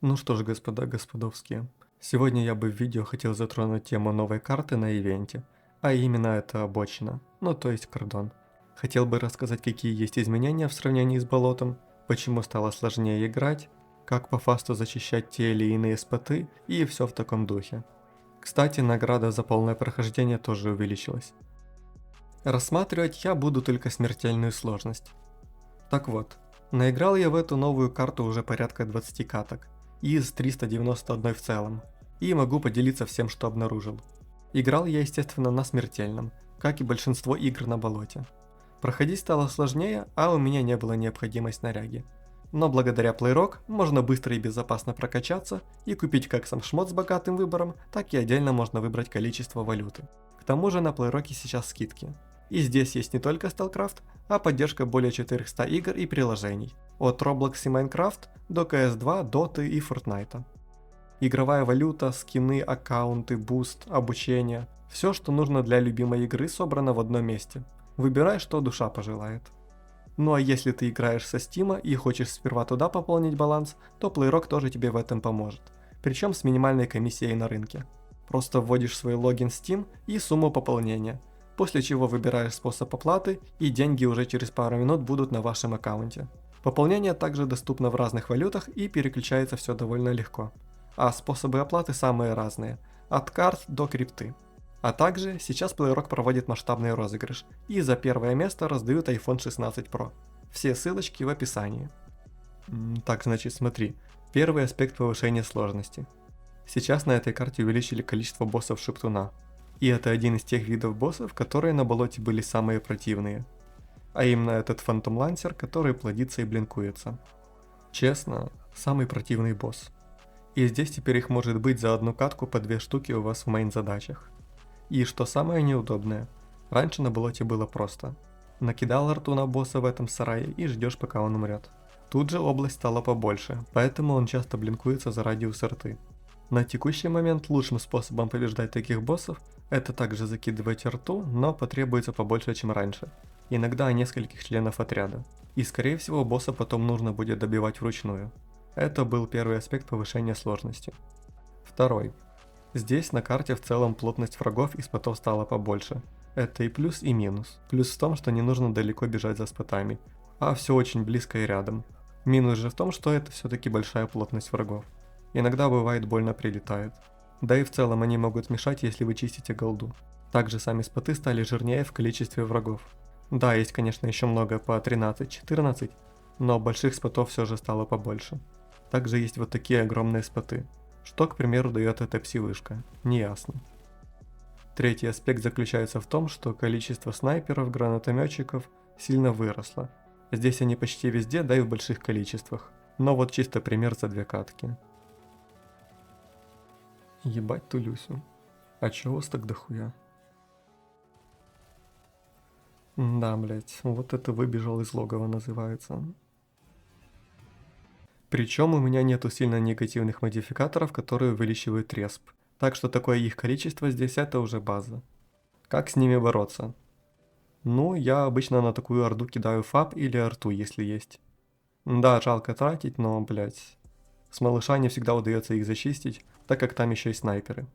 Ну что ж, господа господовские, сегодня я бы в видео хотел затронуть тему новой карты на ивенте, а именно это обочина, ну то есть кордон. Хотел бы рассказать, какие есть изменения в сравнении с болотом, почему стало сложнее играть, как по фасту зачищать те или иные споты и все в таком духе. Кстати, награда за полное прохождение тоже увеличилась. Рассматривать я буду только смертельную сложность. Так вот, наиграл я в эту новую карту уже порядка 20 каток, из 391 в целом, и могу поделиться всем, что обнаружил. Играл я, естественно, на смертельном, как и большинство игр на болоте. Проходить стало сложнее, а у меня не было необходимой снаряги. Но благодаря PlayRock можно быстро и безопасно прокачаться и купить как сам шмот с богатым выбором, так и отдельно можно выбрать количество валюты. К тому же на PlayRock сейчас скидки. И здесь есть не только StarCraft, а поддержка более 400 игр и приложений, от Roblox и Minecraft до CS2, Dota и Fortnite. Игровая валюта, скины, аккаунты, буст, обучение – все, что нужно для любимой игры, собрано в одном месте. Выбирай, что душа пожелает. Ну а если ты играешь со Steam и хочешь сперва туда пополнить баланс, то PlayRock тоже тебе в этом поможет, причем с минимальной комиссией на рынке. Просто вводишь свой логин Steam и сумму пополнения, после чего выбираешь способ оплаты, и деньги уже через пару минут будут на вашем аккаунте. Пополнение также доступно в разных валютах и переключается все довольно легко. А способы оплаты самые разные, от карт до крипты. А также сейчас PlayRock проводит масштабный розыгрыш, и за первое место раздают iPhone 16 Pro. Все ссылочки в описании. Так, значит, смотри. Первый аспект повышения сложности. Сейчас на этой карте увеличили количество боссов Шептуна. И это один из тех видов боссов, которые на болоте были самые противные. А именно этот Phantom Lancer, который плодится и блинкуется. Честно, самый противный босс. И здесь теперь их может быть за одну катку по 2 штуки у вас в мейн задачах. И что самое неудобное, раньше на болоте было просто. Накидал арту на босса в этом сарае и ждешь, пока он умрет. Тут же область стала побольше, поэтому он часто блинкуется за радиус арты. На текущий момент лучшим способом побеждать таких боссов это также закидывать арту, но потребуется побольше, чем раньше. Иногда нескольких членов отряда. И скорее всего босса потом нужно будет добивать вручную. Это был первый аспект повышения сложности. Второй. Здесь на карте в целом плотность врагов и спотов стала побольше. Это и плюс, и минус. Плюс в том, что не нужно далеко бежать за спотами, а все очень близко и рядом. Минус же в том, что это все-таки большая плотность врагов. Иногда бывает больно прилетает. Да и в целом они могут мешать, если вы чистите голду. Также сами споты стали жирнее в количестве врагов. Да, есть конечно еще много по 13-14, но больших спотов все же стало побольше. Также есть вот такие огромные споты. Что, к примеру, дает эта пси-вышка? Неясно. Третий аспект заключается в том, что количество снайперов, гранатометчиков сильно выросло. Здесь они почти везде, да и в больших количествах. Но вот чисто пример за 2 катки. Ебать ту Люсю. А чё у вас так дохуя? Да, блять, вот это выбежал из логова называется. Причем у меня нету сильно негативных модификаторов, которые увеличивают респ. Так что такое их количество здесь это уже база. Как с ними бороться? Ну, я обычно на такую орду кидаю фаб или арту, если есть. Да, жалко тратить, но, блять. С малыша не всегда удается их зачистить, так как там еще и снайперы.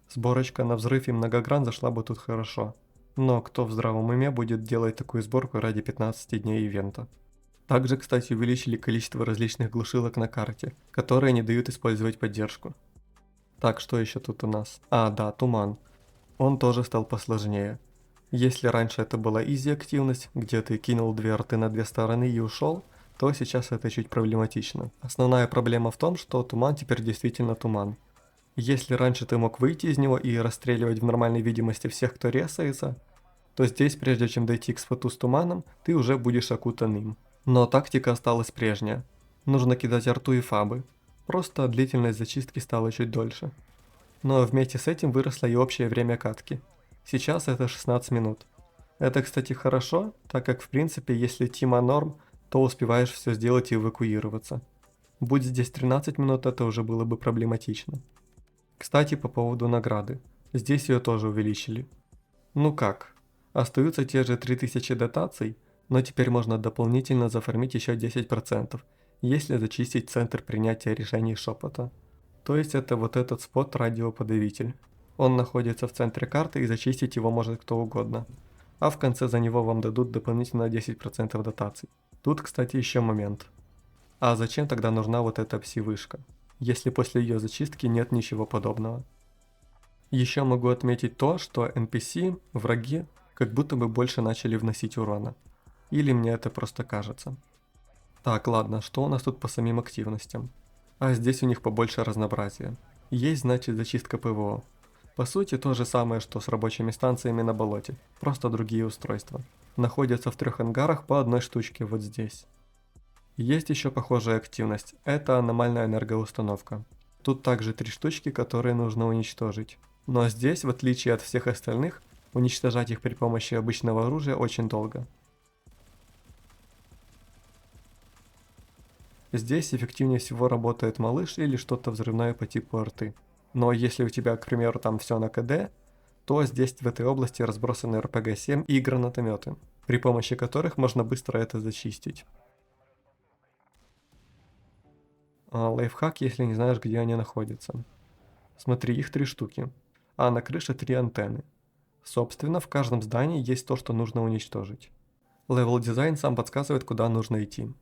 Сборочка на взрыв и многогран зашла бы тут хорошо. Но кто в здравом уме будет делать такую сборку ради 15 дней ивента? Также, кстати, увеличили количество различных глушилок на карте, которые не дают использовать поддержку. Так, что еще тут у нас? А, да, туман. Он тоже стал посложнее. Если раньше это была изи активность, где ты кинул 2 арты на 2 стороны и ушел, то сейчас это чуть проблематично. Основная проблема в том, что туман теперь действительно туман. Если раньше ты мог выйти из него и расстреливать в нормальной видимости всех, кто ресается, то здесь, прежде чем дойти к споту с туманом, ты уже будешь окутан им. Но тактика осталась прежняя. Нужно кидать арту и фабы. Просто длительность зачистки стала чуть дольше. Но вместе с этим выросло и общее время катки. Сейчас это 16 минут. Это, кстати, хорошо, так как в принципе, если тима норм, то успеваешь все сделать и эвакуироваться. Будь здесь 13 минут, это уже было бы проблематично. Кстати, по поводу награды. Здесь ее тоже увеличили. Ну как? Остаются те же 3000 дотаций, но теперь можно дополнительно зафармить еще 10%, если зачистить центр принятия решений шепота. То есть это вот этот спот-радиоподавитель. Он находится в центре карты и зачистить его может кто угодно. А в конце за него вам дадут дополнительно 10% дотаций. Тут, кстати, еще момент. А зачем тогда нужна вот эта пси-вышка, если после ее зачистки нет ничего подобного? Еще могу отметить то, что NPC, враги, как будто бы больше начали вносить урона. Или мне это просто кажется. Так, ладно, что у нас тут по самим активностям? А здесь у них побольше разнообразия. Есть, значит, зачистка ПВО. По сути, то же самое, что с рабочими станциями на болоте, просто другие устройства. Находятся в 3 ангарах по одной штучке вот здесь. Есть еще похожая активность, это аномальная энергоустановка. Тут также 3 штучки, которые нужно уничтожить. Но здесь, в отличие от всех остальных, уничтожать их при помощи обычного оружия очень долго. Здесь эффективнее всего работает малыш или что-то взрывное по типу арты. Но если у тебя, к примеру, там все на КД, то здесь в этой области разбросаны РПГ-7 и гранатометы, при помощи которых можно быстро это зачистить. Лайфхак, если не знаешь, где они находятся. Смотри, их 3 штуки, а на крыше 3 антенны. Собственно, в каждом здании есть то, что нужно уничтожить. Level Design сам подсказывает, куда нужно идти.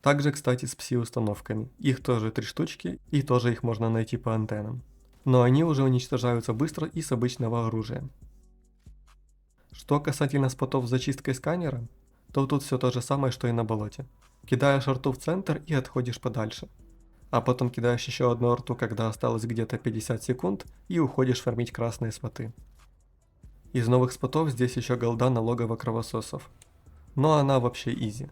Также, кстати, с пси-установками. Их тоже 3 штучки, и тоже их можно найти по антеннам. Но они уже уничтожаются быстро и с обычного оружия. Что касательно спотов с зачисткой сканера, то тут все то же самое, что и на болоте. Кидаешь арту в центр и отходишь подальше. А потом кидаешь еще одну арту, когда осталось где-то 50 секунд, и уходишь фармить красные споты. Из новых спотов здесь еще голда на логово кровососов. Но она вообще изи.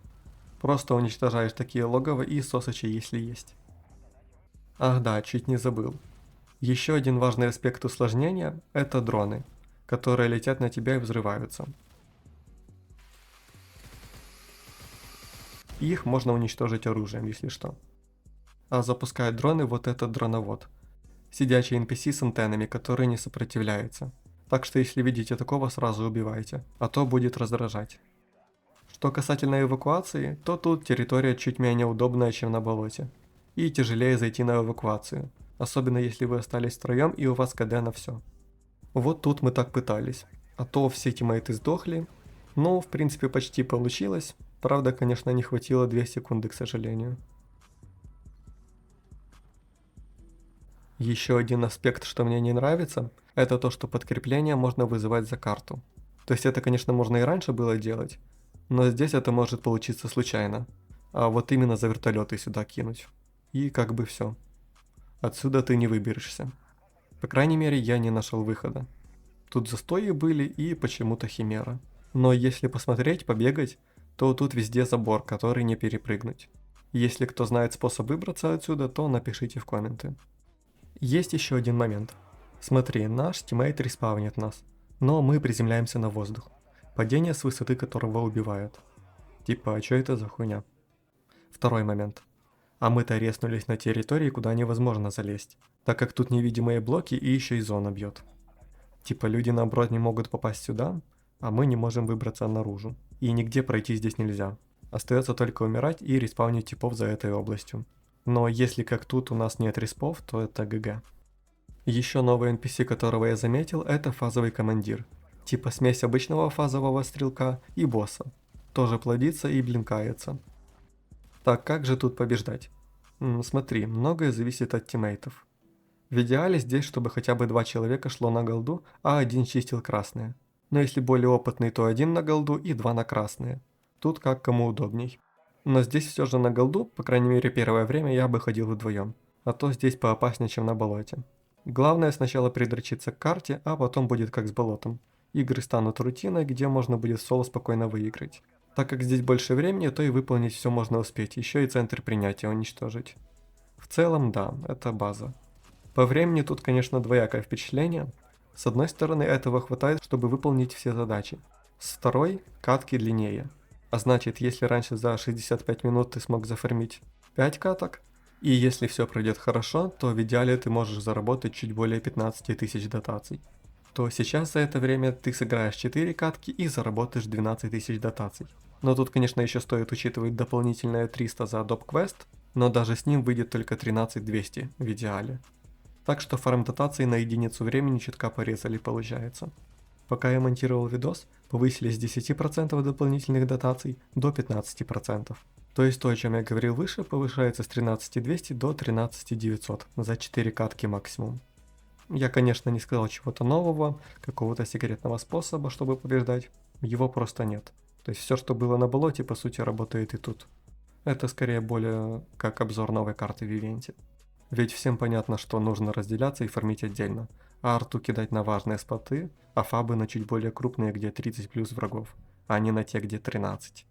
Просто уничтожаешь такие логово и сосачи, если есть. Ах да, чуть не забыл. Еще один важный аспект усложнения – это дроны, которые летят на тебя и взрываются. Их можно уничтожить оружием, если что. А запускают дроны вот этот дроновод. Сидячий NPC с антеннами, который не сопротивляется. Так что если видите такого, сразу убивайте, а то будет раздражать. Что касательно эвакуации, то тут территория чуть менее удобная, чем на болоте. И тяжелее зайти на эвакуацию, особенно если вы остались втроем и у вас КД на все. Вот тут мы так пытались, а то все тиммейты сдохли, но в принципе почти получилось, правда, конечно, не хватило 2 секунды, к сожалению. Еще один аспект, что мне не нравится, это то, что подкрепление можно вызывать за карту. То есть это, конечно, можно и раньше было делать, но здесь это может получиться случайно. А вот именно за вертолеты сюда кинуть. И как бы все. Отсюда ты не выберешься. По крайней мере, я не нашел выхода. Тут застои были и почему-то химера. Но если посмотреть, побегать, то тут везде забор, который не перепрыгнуть. Если кто знает способ выбраться отсюда, то напишите в комменты. Есть еще один момент. Смотри, наш тиммейт респаунит нас, но мы приземляемся на воздух, падение с высоты которого убивает. Типа, а что это за хуйня? Второй момент. А мы-то резнулись на территории, куда невозможно залезть, так как тут невидимые блоки и еще и зона бьет. Типа, люди наоборот не могут попасть сюда, а мы не можем выбраться наружу. И нигде пройти здесь нельзя. Остается только умирать и респаунить типов за этой областью. Но если как тут у нас нет респов, то это ГГ. Еще новый NPC, которого я заметил, это фазовый командир. Типа смесь обычного фазового стрелка и босса. Тоже плодится и блинкается. Так, как же тут побеждать? Смотри, многое зависит от тиммейтов. В идеале здесь, чтобы хотя бы 2 человека шло на голду, а один чистил красные. Но если более опытный, то 1 на голду и 2 на красные. Тут как кому удобней. Но здесь все же на голду, по крайней мере первое время, я бы ходил вдвоем. А то здесь поопаснее, чем на болоте. Главное сначала придрочиться к карте, а потом будет как с болотом. Игры станут рутиной, где можно будет соло спокойно выиграть. Так как здесь больше времени, то и выполнить все можно успеть, еще и центр принятия уничтожить. В целом, да, это база. По времени тут, конечно, двоякое впечатление. С одной стороны, этого хватает, чтобы выполнить все задачи. С второй, катки длиннее. А значит, если раньше за 65 минут ты смог зафармить 5 каток, и если все пройдет хорошо, то в идеале ты можешь заработать чуть более 15 тысяч дотаций. То сейчас за это время ты сыграешь 4 катки и заработаешь 12 тысяч дотаций. Но тут, конечно, еще стоит учитывать дополнительные 300 за доп. Квест, но даже с ним выйдет только 13200 в идеале. Так что фарм дотации на единицу времени чутка порезали получается. Пока я монтировал видос, повысили с 10% дополнительных дотаций до 15%. То есть то, о чем я говорил выше, повышается с 13200 до 13900 за 4 катки максимум. Я, конечно, не сказал чего-то нового, какого-то секретного способа, чтобы побеждать. Его просто нет. То есть все, что было на болоте, по сути, работает и тут. Это скорее более как обзор новой карты в ивенте. Ведь всем понятно, что нужно разделяться и фармить отдельно, а арту кидать на важные споты, а фабы на чуть более крупные, где 30 плюс врагов, а не на те, где 13.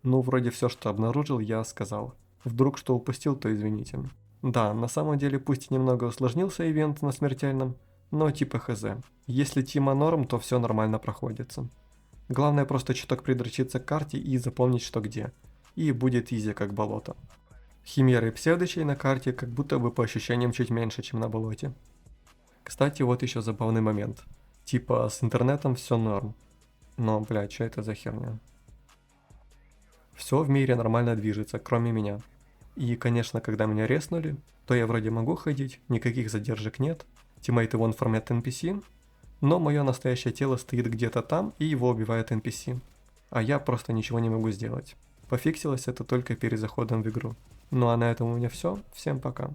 Ну, вроде все, что обнаружил, я сказал. Вдруг что упустил, то извините. Да, на самом деле пусть и немного усложнился ивент на смертельном, но типа хз. Если тима норм, то все нормально проходится. Главное просто чуток придрочиться к карте и запомнить, что где. И будет изи как болото. Химеры и псевдочей на карте как будто бы по ощущениям чуть меньше, чем на болоте. Кстати, вот еще забавный момент. Типа с интернетом все норм. Но, блядь, что это за херня? Все в мире нормально движется, кроме меня. И, конечно, когда меня реснули, то я вроде могу ходить, никаких задержек нет. Тиммейты вон фармят NPC, но мое настоящее тело стоит где-то там и его убивает NPC. А я просто ничего не могу сделать. Пофиксилось это только перед заходом в игру. Ну а на этом у меня все. Всем пока.